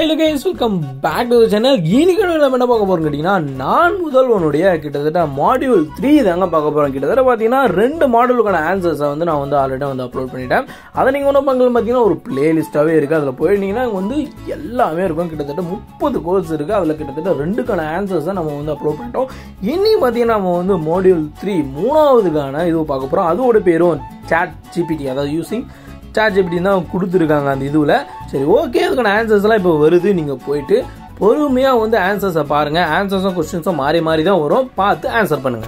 Hello guys, welcome back to the channel. இன்னைக்கு நம்ம என்ன பார்க்க போறோம் கேட்டினா நான்முதல்வனுடைய கிட்டத்தட்ட மாடியூல் 3 தாங்க பார்க்க போறோம். கிட்டத்தட்ட பாத்தீங்கன்னா ரெண்டு மாடியூலுக்கான ஆன்சர்ஸை நான் ஆல்ரெடி அப்லோட் பண்ணிட்டேன். அதை நீங்க என்ன பண்ணலாம் பாத்தீங்கன்னா ஒரு பிளேலிஸ்டாவே இருக்கு. அதுல போயிட்டீங்கன்னா எல்லாமே இருக்கும். கிட்டத்தட்ட 30 கோர்ஸ் இருக்கு. அதுல கிட்டத்தட்ட ரெண்டுக்கான ஆன்சர்ஸை நம்ம அப்லோட் பண்ணிட்டோம். இன்னைக்கு பாத்தீங்கன்னா நம்ம மாடியூல் 3 மூணாவதுக்கான இது பார்க்க போறோம். அதோட பேரும் ChatGPT, அதாவது யூசிங் ChatGPT தான் கொடுத்துருக்காங்க அந்த இதுல. சரி, ஓகே, அதுக்கான ஆன்சர்ஸ் எல்லாம் இப்போ வருது. நீங்க போயிட்டு பொறுமையா ஆன்சர்ஸை பாருங்க. ஆன்சர்ஸும் கொஸ்டின்ஸும் மாறி மாறி தான் வரும். பார்த்து ஆன்சர் பண்ணுங்க.